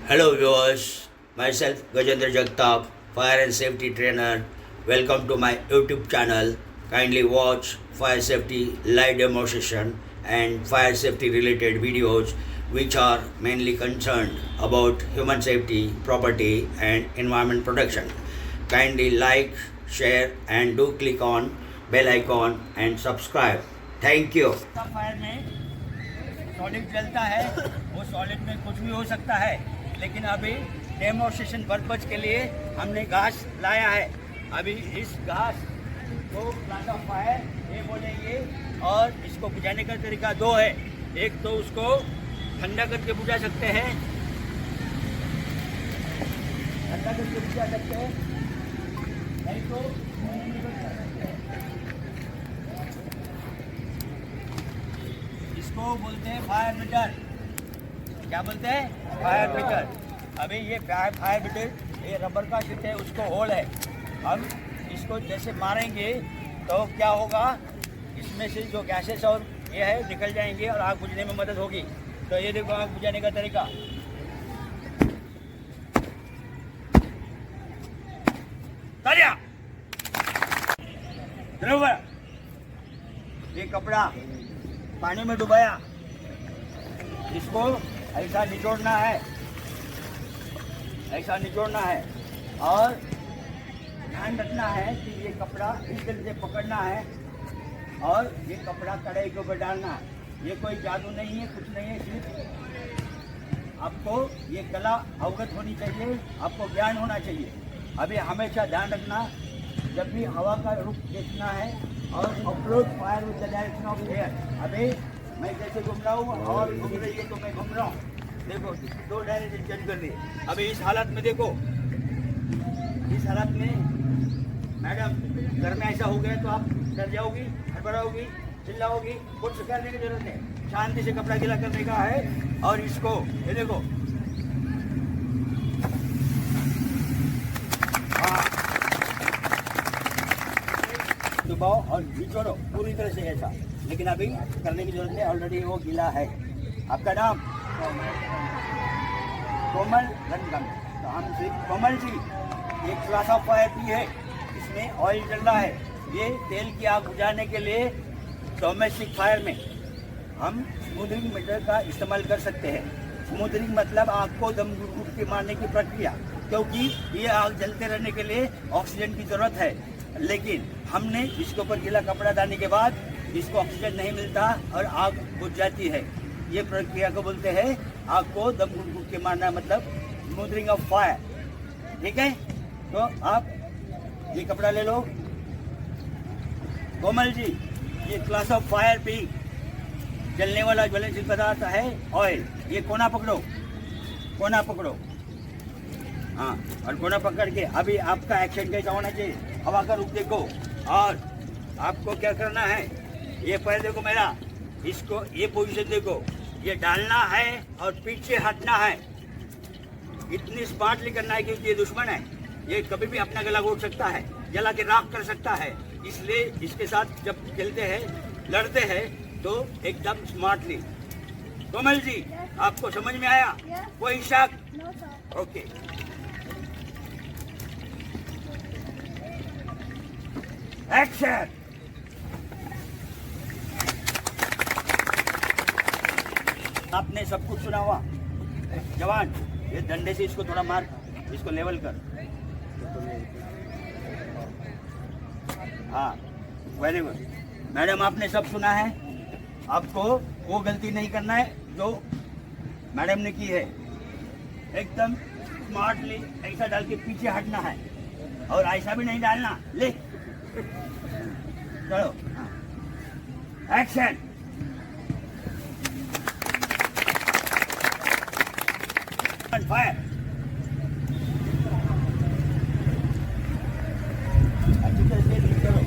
Hello viewers, myself Gajendra Jagtap, fire and safety trainer. Welcome to my YouTube channel. Kindly watch fire safety live demonstration and fire safety related videos which are mainly concerned about human safety, property and environment protection. Kindly like, share and do click on bell icon and subscribe. Thank you. Fire में solid जलता है, वो solid में कुछ भी हो सकता है, लेकिन अभी डेमोस्ट्रेशन पर्पज के लिए हमने घास लाया है। अभी इस घास को क्लास ऑफ फायर ये बोलेंगे और इसको बुझाने का तरीका दो है। एक तो उसको ठंडा करके बुझा सकते हैं, नहीं तो इसको बोलते हैं फायर मीटर। क्या बोलते हैं? Fire metre. अभी ये फायर मीटर ये रबर का शीट है, उसको होल है। हम इसको जैसे मारेंगे तो क्या होगा, इसमें से जो गैसेस और ये है निकल जाएंगे और आग बुझने में मदद होगी। तो ये देखो आग बुझाने का तरीका। ये कपड़ा पानी में डुबाया, इसको ऐसा निचोड़ना है, ऐसा निचोड़ना है और ध्यान रखना है कि ये कपड़ा इस तरह से पकड़ना है और ये कपड़ा कढ़ाई के ऊपर डालना है। ये कोई जादू नहीं है, कुछ नहीं है, सिर्फ आपको ये कला अवगत होनी चाहिए, आपको ज्ञान होना चाहिए। अभी हमेशा ध्यान रखना, जब भी हवा का रुख देखना है और approach fire with the direction of air. अभी मैं जैसे घूम रहा हूँ और घूम रही है तो मैं घूम रहा हूँ, देखो दो डायरेक्शन चेंज कर दिए। अभी इस हालत में देखो, इस हालत में मैडम घर में ऐसा हो गया तो आप डर जाओगी, हड़बड़ाओगी, चिल्लाओगी, कुछ करने की जरूरत है। शांति से कपड़ा गीला करने का है और इसको ये देखो दबाओ और निचोड़ो पूरी तरह से ऐसा, लेकिन अभी करने की जरूरत नहीं, ऑलरेडी वो गीला है। आपका नाम? कोमल रंगम। तो हम सिर्फ कोमल जी, एक क्लास ऑफ फायर भी है, इसमें ऑयल जल रहा है। ये तेल की आग बुझाने के लिए डोमेस्टिक फायर में हम स्मूदरिंग मीटर का इस्तेमाल कर सकते हैं। स्मूदरिंग मतलब आग को दम घुट के मारने की प्रक्रिया, क्योंकि ये आग जलते रहने के लिए ऑक्सीजन की जरूरत है, लेकिन हमने इसके ऊपर गीला कपड़ा डालने के बाद इसको ऑक्सीजन नहीं मिलता और आग बुझ जाती है। ये प्रक्रिया को बोलते हैं आग को दम घुट के मारना, मतलब स्मूदरिंग ऑफ फायर। ठीक है, तो आप ये कपड़ा ले लो। कोमल जी, ये क्लास ऑफ फायर भी जलने वाला ज्वलनशील पदार्थ है ऑयल। ये कोना पकड़ो, कोना पकड़ो, हाँ, और कोना पकड़ के अभी आपका एक्शन कैसा होना चाहिए, हवा का रुख देखो और आपको क्या करना है, ये पैर देखो मेरा, इसको ये पोजीशन देखो, ये डालना है और पीछे हटना है। इतनी स्मार्टली करना है क्योंकि ये दुश्मन है, ये कभी भी अपना गला घोट सकता है, जला के राख कर सकता है। इसलिए इसके साथ जब खेलते हैं, लड़ते हैं तो एकदम स्मार्टली। कोमल जी, आपको समझ में आया? कोई शक? ओके। एक्शन। आपने सब कुछ सुना हुआ। जवान, ये डंडे से इसको थोड़ा मार, इसको लेवल कर। हाँ, वेरी गुड। मैडम, आपने सब सुना है, आपको वो गलती नहीं करना है जो मैडम ने की है। एकदम स्मार्टली ऐसा डाल के पीछे हटना है और ऐसा भी नहीं डालना। ले चलो, एक्शन। फायर। अच्छी तरह से लीड करो।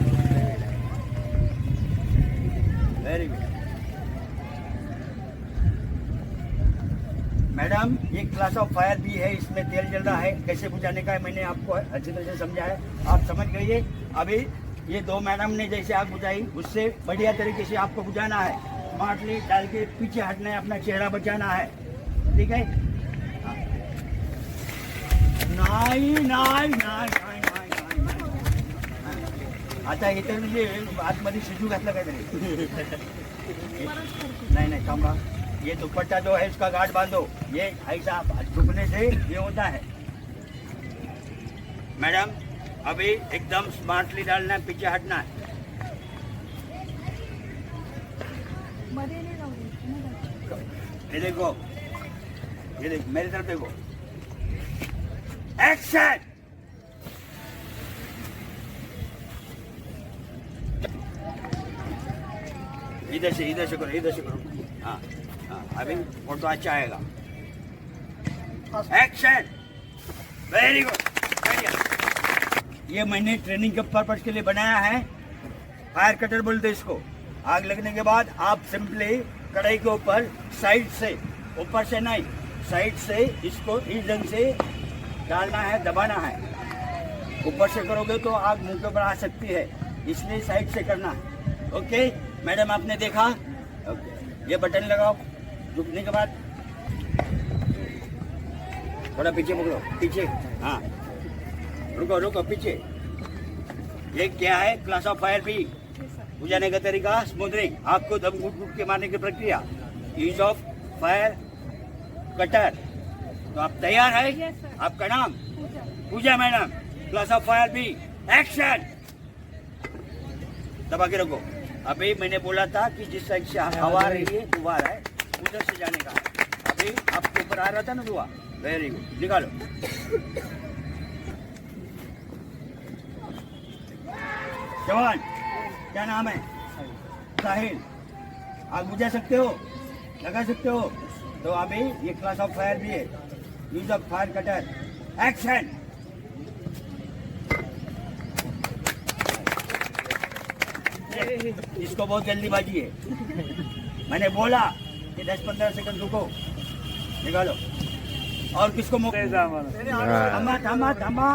Very good. मैडम, ये क्लास ऑफ फायर भी है, इसमें तेल जल रहा है, कैसे बुझाने का है मैंने आपको अच्छी तरह से समझा है, आप समझ गए। अभी ये दो मैडम ने जैसे आग बुझाई, उससे बढ़िया तरीके से आपको बुझाना है। स्मार्टली डाल के पीछे हटना है, अपना चेहरा बचाना है। ठीक है, आता हे तर म्हणजे आतमध्ये शिजू घातलं काय तरी नहीं थांबा ये दुपट्टा जो है इसका गांठ बांधो ये ऐसा झुकने से ये होता है मैडम अभी एकदम स्मार्टली डालना है पीछे हटना है ये देखो मेरी तरफ देखो एक्शन इधर से करो हाँ अभी फोटो अच्छा आएगा एक्शन वेरी गुड ये मैंने ट्रेनिंग के पर्पज के लिए बनाया है फायर कटर बोलते इसको आग लगने के बाद आप सिंपली कढ़ाई के ऊपर साइड से ऊपर से नहीं साइड से इसको इस ढंग से डालना है दबाना है ऊपर से करोगे तो आग मुंह के ऊपर आ सकती है इसलिए साइड से करना है ओके मैडम आपने देखा ओके ये बटन लगाओ झुकने के बाद थोड़ा पीछे पकड़ो पीछे हाँ रुको पीछे ये क्या है क्लास ऑफ फायर भी बुझाने का तरीका स्मूथरिंग आपको दम घुट के मारने की प्रक्रिया यूज ऑफ फायर कटर तो आप तैयार है Yes, sir. आपका नाम पूजा मैडम क्लास ऑफ फायर भी एक्शन दबा के रखो अभी मैंने बोला था कि जिस साइड से हवा आ रही है दुआ है उधर से जाने का अभी आपके ऊपर आ रहा था ना दुआ वेरी गुड निकालो जवान क्या नाम है साहिल आग बुझा सकते हो लगा सकते हो तो अभी ये क्लास ऑफ फायर भी है use of fire cutter action इसको बहुत जल्दीबाजी है मैंने बोला कि 10-15 सेकंड रुको निकालो और किसको थांबा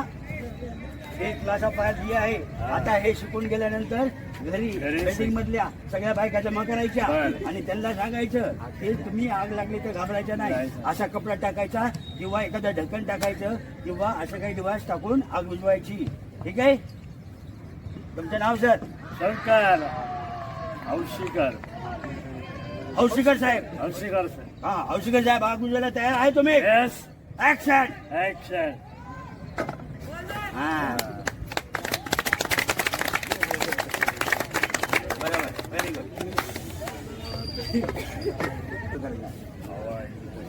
एक क्लास ऑफ फायर दिया आहे आता हे शिकून गेल्यानंतर घरी बिल्डिंग मधल्या सगळ्या बायका जमा करायच्या आणि त्यांना सांगायचं की तुम्ही आग लागली तर घाबरायचं नाही असा कपडा टाकायचा किंवा एखादं ढक्कन टाकायचं किंवा असं काही डिव्हाइस टाकून आग बुझवायची ठीक आहे तुमचं नाव सर शंकर हौशीकर साहेब हा हौशीकर साहेब आग बुझवायला तयार आहे तुम्ही यस ऍक्शन एक्शन हा बरोबर व्हेरी गुड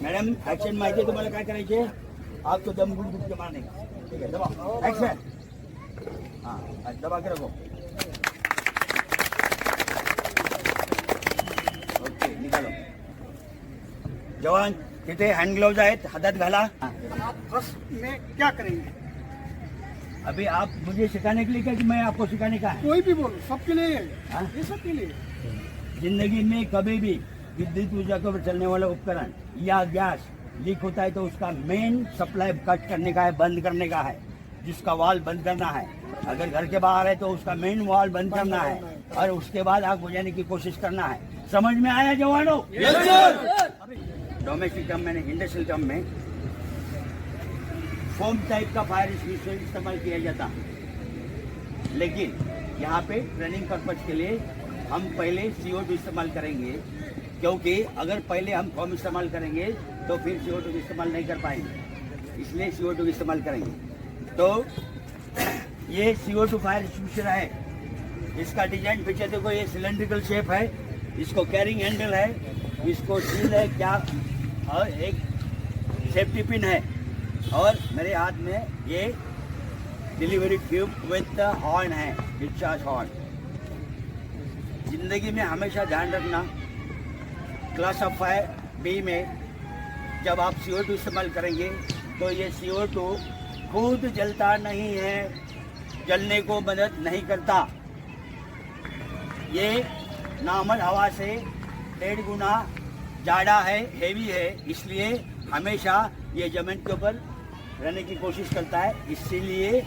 मॅडम ऍक्शन माहिती आहे तुम्हाला काय करायचे आग तो दम गुट के मारने का ठीक है दबा एक्शन हाँ दबा के रखो ओके निकालो जवान तिथे हँड ग्लोव्ज आहेत हातात घाला आप फर्स्ट में क्या करेंगे अभी आप मुझे सिखाने के लिए क्या कि मैं आपको सिखाने का है कोई भी बोलो सबके लिए हाँ? ये सबके लिए जिंदगी में कभी भी विद्युत ऊर्जा पर चलने वाला उपकरण या गैस लीक होता है तो उसका मेन सप्लाई कट करने का है बंद करने का है जिसका वाल बंद करना है अगर घर के बाहर है तो उसका मेन वाल बंद करना है और उसके बाद आग बुझाने की कोशिश करना है समझ में आया जवानों डोमेस्टिक टर्म में इंडस्ट्रियल टर्म में फोम टाइप का फायर एक्सटिंग्विशर इस्तेमाल किया जाता है लेकिन यहाँ पे ट्रेनिंग पर्पज के लिए हम पहले CO2 इस्तेमाल करेंगे क्योंकि अगर पहले हम फोम इस्तेमाल करेंगे तो फिर CO2 इस्तेमाल नहीं कर पाएंगे इसलिए CO2 इस्तेमाल करेंगे तो ये CO2 फायर एक्सटिंग्विशर है इसका डिजाइन पीछे देखो ये सिलेंड्रिकल शेप है इसको कैरिंग हैंडल है इसको सील है क्या और एक सेफ्टी पिन है और मेरे हाथ में ये डिलीवरी ट्यूब विद हॉर्न है डिस्चार्ज हॉर्न जिंदगी में हमेशा ध्यान रखना क्लास ऑफ फायर बी में जब आप CO2 इस्तेमाल करेंगे तो ये CO2 खुद जलता नहीं है जलने को मदद नहीं करता ये नॉर्मल हवा से 1.5 गुना ज़्यादा है हेवी है इसलिए हमेशा ये जमीन के ऊपर रहने की कोशिश करता है इसीलिए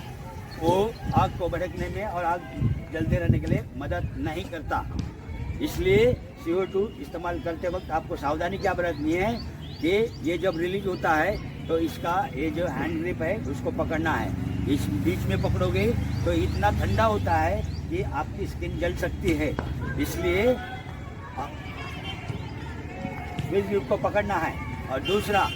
वो आग को भड़कने में और आग जलते रहने के लिए मदद नहीं करता इसलिए CO2 इस्तेमाल करते वक्त आपको सावधानी क्या बरतनी है कि ये जब रिलीज होता है तो इसका ये जो हैंड ग्रिप है उसको पकड़ना है। इस बीच में पकड़ोगे तो इतना ठंडा होता है कि आपकी स्किन जल सकती है, इसलिए इस ग्रिप को पकड़ना है। और दूसरा,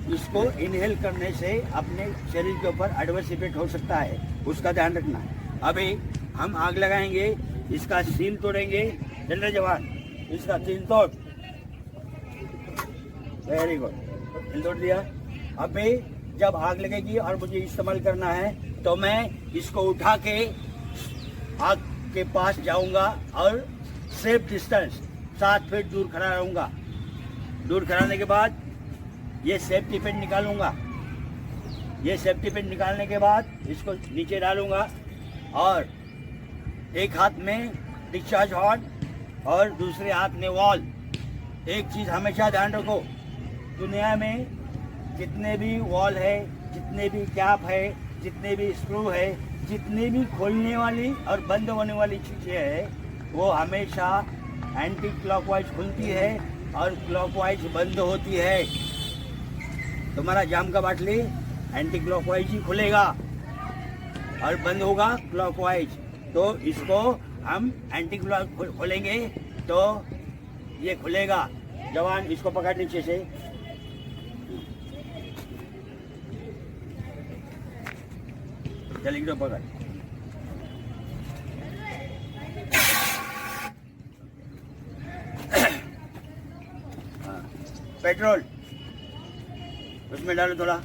इसको इनहेल करने से अपने शरीर के ऊपर एडवर्स इफेक्ट हो सकता है, उसका ध्यान रखना है। अभी हम आग लगाएंगे, इसका सील तोड़ेंगे। जनरल जवान, इसका सील तोड़। वेरी गुड, सील तोड़ दिया। अभी जब आग लगेगी और मुझे इस्तेमाल करना है तो मैं इसको उठा के आग के पास जाऊंगा और सेफ डिस्टेंस 7 फीट दूर खड़ा रहूंगा। दूर खड़ाने के बाद ये सेफ्टी पिन निकालूंगा। ये सेफ्टी पिन निकालने के बाद इसको नीचे डालूंगा और एक हाथ में डिस्चार्ज हॉर्न और दूसरे हाथ में वॉल। एक चीज़ हमेशा ध्यान रखो, दुनिया में जितने भी वॉल है, जितने भी कैप है, जितने भी स्क्रू है, जितनी भी खोलने वाली और बंद होने वाली चीज़ें है, वो हमेशा एंटी क्लॉकवाइज खुलती है और क्लॉकवाइज बंद होती है। तुम्हारा जाम का बाटली एंटी क्लॉकवाइज ही खुलेगा और बंद होगा क्लॉकवाइज। तो इसको हम एंटी क्लॉक खोलेंगे तो ये खुलेगा। जवान, इसको पकड़ नीचे से। चलिए तो पकड़। पेट्रोल उसमें डालो थोड़ा।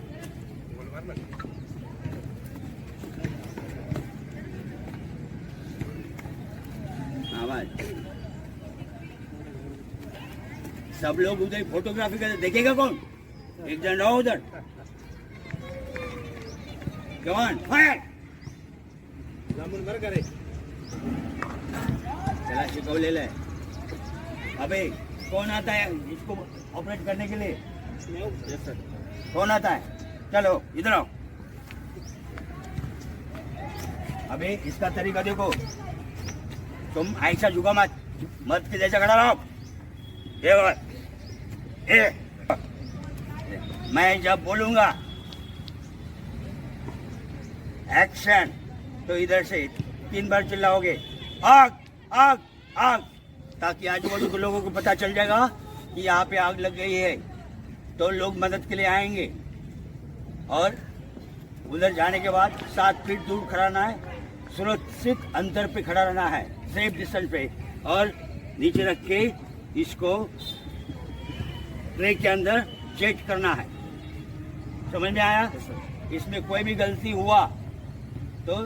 सब लोग उधर फोटोग्राफी करते, देखेगा कौन? एक जन रहो उधर। जवान, फायर। चला शिकाऊ ले ले। अबे कौन आता है इसको ऑपरेट करने के लिए? कौन आता है? चलो इधर आओ। अबे इसका तरीका देखो, तुम ऐसा झुका मत, मर्द के जैसा खड़ा रहो। मैं जब बोलूंगा एक्शन तो इधर से 3 बार चिल्लाओगे, आग आग आग, ताकि आजू बाजू के लोगों को पता चल जाएगा कि यहाँ पे आग लग गई है, तो लोग मदद के लिए आएंगे। और उधर जाने के बाद 7 फीट दूर खड़ा रहना है, सुरक्षित अंतर पे खड़ा रहना है, सेफ डिस्टेंस पे, और नीचे रख के इसको ट्रे के अंदर चेक करना है। समझ में आया? इसमें कोई भी गलती हुआ तो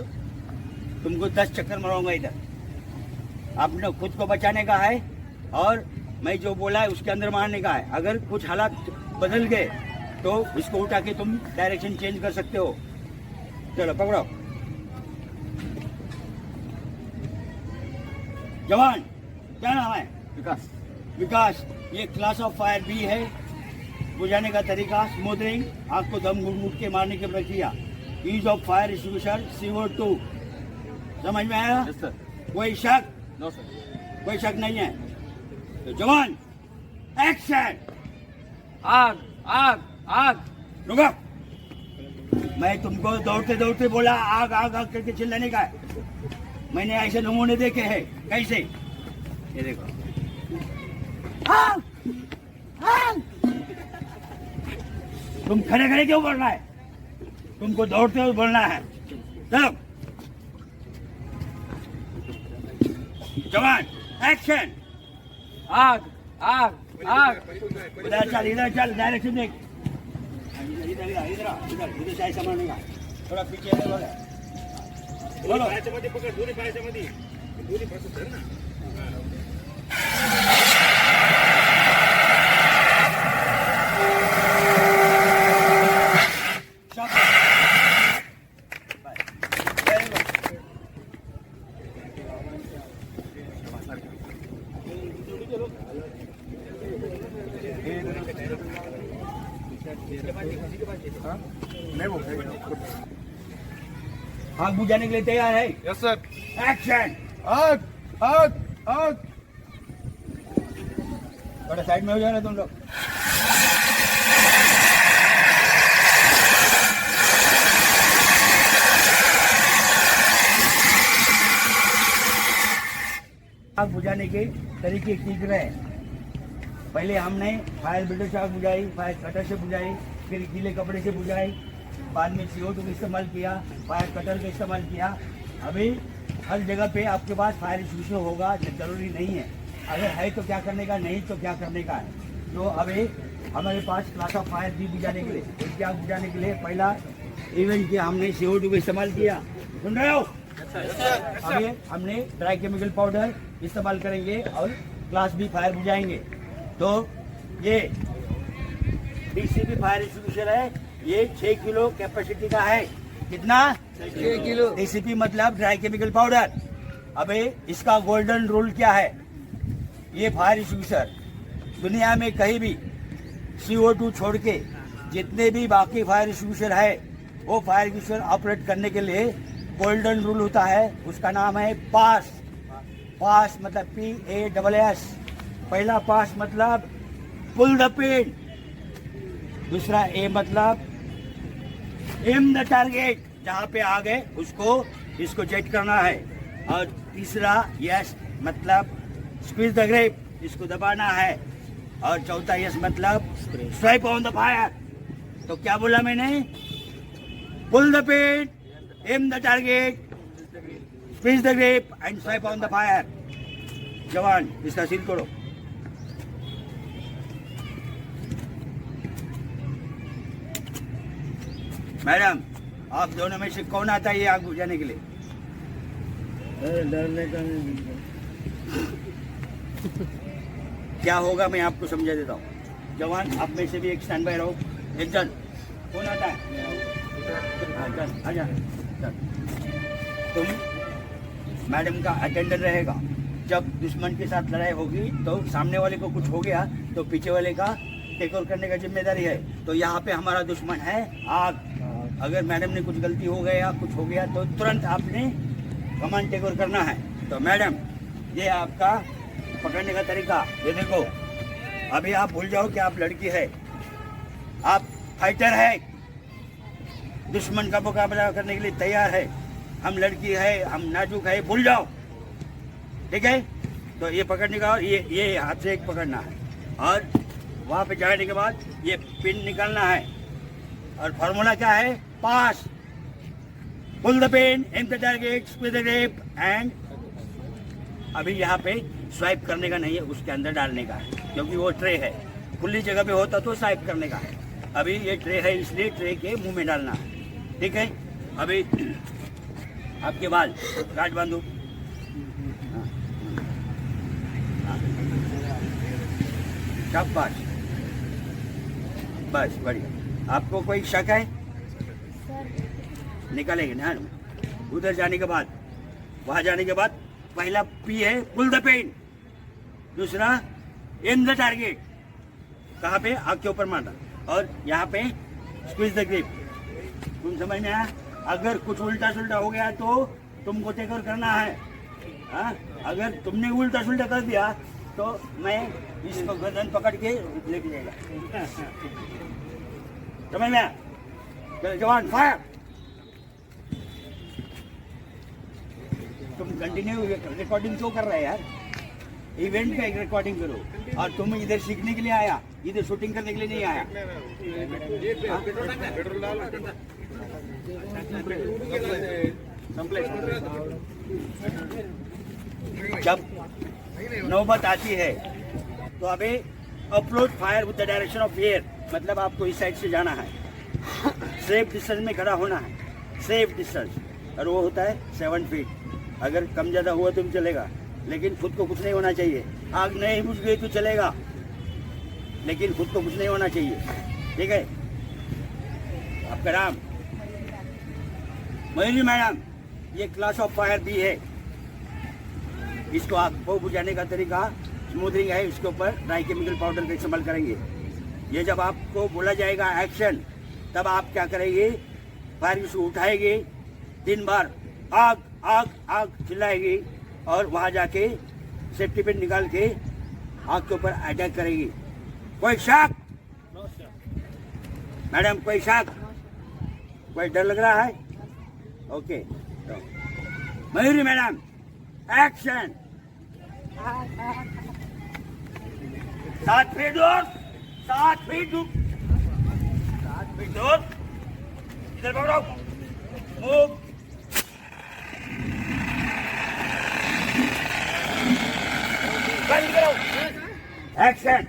तुमको 10 चक्कर मराऊंगा इधर। आपने खुद को बचाने का है और मैं जो बोला है उसके अंदर मारने का है। अगर कुछ हालात बदल गए तो इसको उठा के तुम डायरेक्शन चेंज कर सकते हो। चलो पकड़ो। जवान, क्या नाम है? विकास। विकास, ये क्लास ऑफ फायर बी है। बुझाने का तरीका स्मोदरिंग, आग को दम घुट के मारने की प्रक्रिया। Use of fire extinguisher CO2। समझ में आया? Yes sir. कोई शक? No sir. कोई शक नहीं है तो जवान, एक्शन। आग आग आग। रुको, मैं तुमको दौड़ते दौड़ते बोला आग आग आग करके चिल्लाने का है। मैंने ऐसे नमूने देखे हैं। कैसे? ये देखो, आग आग। तुम खड़े खड़े क्यों बोलना है? तुमको दौड़ते हुए बोलना है। चलो जवान, एक्शन। आग आग आग। इधर चल, इधर चल, डायरेक्शन देख। इधर इधर इधर इधर इधर से ऐसा मारने का। थोड़ा पीछे है, बोलो आग बुझाने के लिए तैयार है? Yes sir. एक्शन। आग आग आग। थोड़ा साइड में हो जाना तुम लोग। बुझाने के तरीके सीख रहे हैं। पहले हमने फायर ब्रिगेड से आग बुझाई, फायर कटर से बुझाई, फिर गीले कपड़े से बुझाई, बाद में CO2 का इस्तेमाल किया, फायर कटर का इस्तेमाल किया। अभी हर जगह पे आपके पास फायर एक्सटिंग्विशर होगा, जरूरी नहीं है। अगर है तो क्या करने का, नहीं तो क्या करने का है। तो अभी हमारे पास क्लास ऑफ फायर भी बुझाने के लिए, उसकी आग बुझाने के लिए पहला इवेंट किया हमने CO2 का इस्तेमाल किया। सुन रहे हो? अभी हमने ड्राई केमिकल पाउडर इस्तेमाल करेंगे और क्लास बी फायर बुझाएंगे। तो ये DCP फायर एक्सटिंग्विशर है, ये 6 किलो कैपेसिटी का है। कितना? 6 किलो। DCP मतलब ड्राई केमिकल पाउडर। अबे इसका गोल्डन रूल क्या है? ये फायर एक्सटिंग्विशर दुनिया में कहीं भी CO2 छोड़ के जितने भी बाकी फायर एक्सटिंग्विशर है, वो फायर एक्सटिंग्विशर ऑपरेट करने के लिए गोल्डन रूल होता है। उसका नाम है पास। पास मतलब PASS। पहला पास मतलब पुल द पिन, दूसरा A मतलब एम द टारगेट, जहाँ पे आ गए उसको इसको जेट करना है, और तीसरा यस मतलब स्क्वीज द ग्रेप, इसको दबाना है, और चौथा यस मतलब स्वाइप ऑन द फायर। तो क्या बोला मैंने? Pull the pin, aim the target, squeeze the grip and swipe on the fire. जवान इसका सील तोड़ो। मैडम, आप दोनों में से कौन आता है ये आग बुझाने के लिए? डरने का नहीं। क्या होगा मैं आपको समझा देता हूँ। जवान, आप में से भी एक स्टैंड बाय रहो। एक जन कौन आता है? हाँ, चल आजा। चल, तुम मैडम का अटेंडर रहेगा। जब दुश्मन के साथ लड़ाई होगी तो सामने वाले को कुछ हो गया तो पीछे वाले का टेक ओवर करने का जिम्मेदारी है। तो यहाँ पे हमारा दुश्मन है आग। अगर मैडम ने कुछ गलती हो गया, कुछ हो गया, तो तुरंत आपने कमांड टेक ओवर करना है। तो मैडम, ये आपका पकड़ने का तरीका, ये देखो। अभी आप भूल जाओ कि आप लड़की है, आप फाइटर है, दुश्मन का मुकाबला करने के लिए तैयार है। हम लड़की है, हम नाजुक है, भूल जाओ, ठीक है? तो ये पकड़ने का, ये हाथ से एक पकड़ना है, और वहाँ पे जाने के बाद ये पिन निकालना है। और फॉर्मूला क्या है? PASS, pull the pin, aim the target, squeeze the grip and. अभी यहाँ पे स्वाइप करने का नहीं है, उसके अंदर डालने का है, क्योंकि वो ट्रे है। खुली जगह पे होता तो स्वाइप करने का है। अभी ये ट्रे है, इसलिए ट्रे के मुंह में डालना है, ठीक है? अभी आपके बाल गांठ बांधो। शाबाश, बस बढ़िया। आपको कोई शक है? निकालेंगे ना उधर जाने के बाद। वहां जाने के बाद पहला P है पुल द पेन, दूसरा एम द टारगेट, कहाँ पे? आग के ऊपर मारना, और यहाँ पे स्क्वीज द ग्रिप। तुम समझ में आया? अगर कुछ उल्टा सुल्टा हो गया तो तुमको टेक ओवर करना है। हाँ, अगर तुमने उल्टा सुल्टा कर दिया तो मैं इसको गर्दन पकड़ के लेके जाएगा। समझ में आया? चलो जवान, फायर। तुम कंटिन्यू रिकॉर्डिंग क्यों कर रहे हैं यार? इवेंट का एक रिकॉर्डिंग करो। और तुम इधर सीखने के लिए आया, इधर शूटिंग करने के लिए नहीं आया। जब नौबत आती है तो अभी approach fire with the direction of air, मतलब आपको इस साइड से जाना है, सेफ डिस्टेंस में खड़ा होना है, सेफ डिस्टेंस, और वो होता है 7 फीट। अगर कम ज़्यादा हुआ तो भी चलेगा, लेकिन खुद को कुछ नहीं होना चाहिए। आग नहीं बुझ गई तो चलेगा, लेकिन खुद को कुछ नहीं होना चाहिए, ठीक है? आपका नाम? मयूरी मैडम, ये क्लास ऑफ फायर भी है। इसको आपको बुझाने का तरीका स्मूथरिंग है, इसके ऊपर ड्राई केमिकल पाउडर का इस्तेमाल करेंगे। ये जब आपको बोला जाएगा एक्शन, तब आप क्या करेंगे? फायर इसको उठाएंगे, 3 बार आग आग आग चिल्लाएगी, और वहाँ जाके सेफ्टी पिन निकाल के आग के ऊपर अटैक करेगी। कोई शक? मैडम कोई शक? कोई डर लग रहा है? ओके, तो मयूरी मैडम एक्शन। 7 फीट दूर, 7 फीट दूर, 7 फीट दूर, इधर पकड़ो, मूव, बंद करो, एक्शन,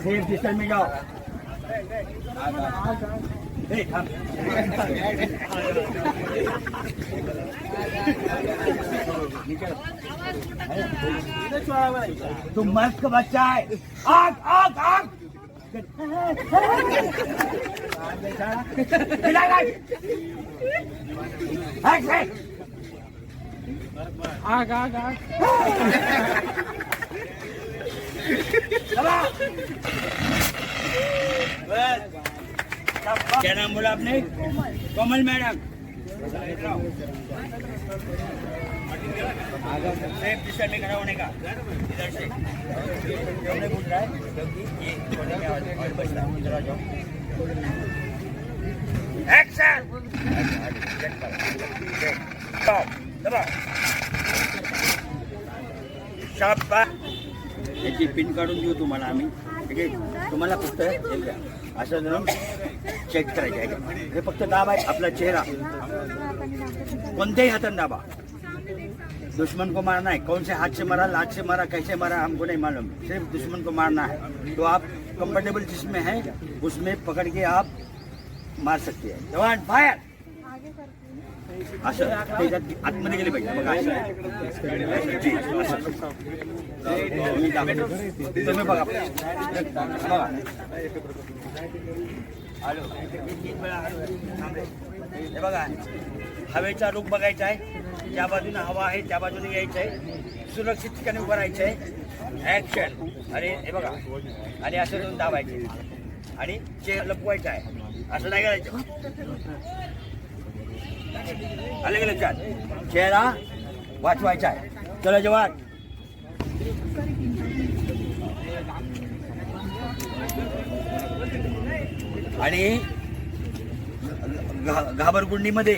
सेफ डिस्टेंस में जाओ, थाम, तुम मस्त का बच्चा है, आग आग आग आग आग आग क्या नाम बोला आपने? कोमल मैडम। सेफ दिशा में खड़ा होने का, इधर से हमने पूछ रहा है क्योंकि ये होने के और बच रहा है, इधर आ जाओ, एक्शन, दबाओ, शाबाश, याची पिन काढून देऊ तुम्हाला आम्ही, ठीक आहे? तुम्हाला फक्त असं धरून चेक करायचं आहे का? हे फक्त दाब आहे आपला चेहरा, कोणत्याही हाताने दाबा, दुश्मन को मारना है, कौन से हाथ से मारा, लात से मारा, कैसे मारा हमको नहीं मालूम, सिर्फ दुश्मन को मारना है। तो आप कंफर्टेबल जिसमें है उसमें पकड़ के आप मार सकते हैं। जवान फायर, असं त्याच्यात आतमध्ये गेले पाहिजे बघा, असं जी, असं. तुम्ही दाबा. तुम्ही बघा बघा, हॅलो, हे बघा, हवेचा रुख बघायचा आहे, ज्या बाजूने हवा आहे त्या बाजूने यायचं आहे, सुरक्षित ठिकाणी उभं राहायचं आहे, ऍक्शन. आणि हे बघा, आणि असं दोन दाबायचे आणि चेहरा लपवायचा आहे, असं नाही करायचं. आलं गेलं लक्षात, चेहरा वाचवायचा आहे. चला जवान, आणि घाबरगुंडीमध्ये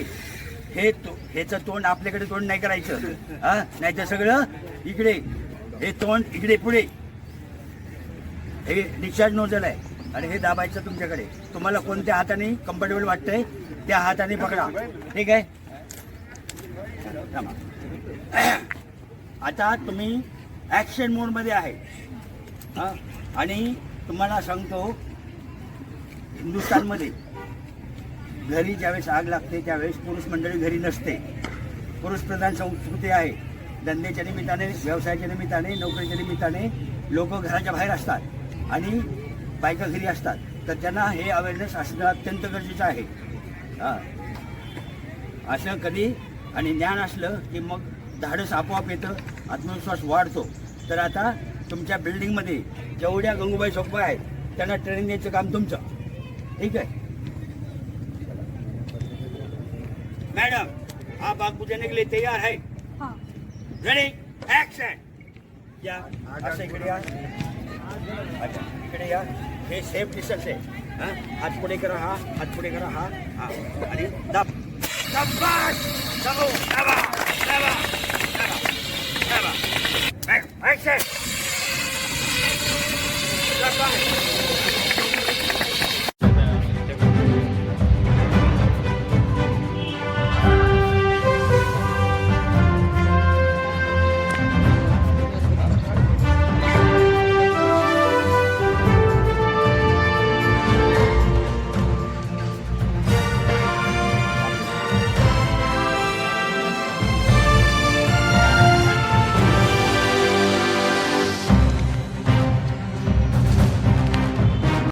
हेचं तोंड आपल्याकडे तोंड नाही करायचं, हा, नाही तर सगळं इकडे, हे तोंड इकडे पुढे, हे डिस्चार्ज नोजल आहे आणि हे दाबायचं तुमच्याकडे. तुम्हाला कोणत्या हाताने कम्फर्टेबल वाटतंय त्या हाताने पकडा, ठीक आहे? आता तुम्ही ऍक्शन मोड मध्ये आहे, हा, आणि तुम्हाला सांगतो, हिंदुस्थानमध्ये घरी ज्यावेळेस आग लागते त्यावेळेस पुरुष मंडळी घरी नसते, पुरुष प्रधान संस्कृती आहे. धंद्याच्या निमित्ताने, व्यवसायाच्या निमित्ताने, नोकरीच्या निमित्ताने लोक घराच्या बाहेर असतात आणि बायका घरी असतात, तर त्यांना हे अवेअरनेस असणं अत्यंत गरजेचं आहे. हां, असं कधी आणि ज्ञान असलं की मग धाडस आपोआप येतं, आत्मविश्वास वाढतो. तर आता तुमच्या बिल्डिंगमध्ये जेवढ्या गंगूबाई सोप्पा आहेत त्यांना ट्रेनिंग द्यायचं काम तुमचं, ठीक आहे? मैडम, आप आग बुझाने के लिए तैयार है? हाँ। Ready, action. या असं इकडे या, अच्छा इकडे या, हे सेफ डिस्टन्स आहे. हां, हात पुढे करा, हा हात पुढे करा, हा हा, आणि दाब, शाबाश, दाबो, दाबा, दाबा, दाबा, दाबा, एक्शन, शाबाश.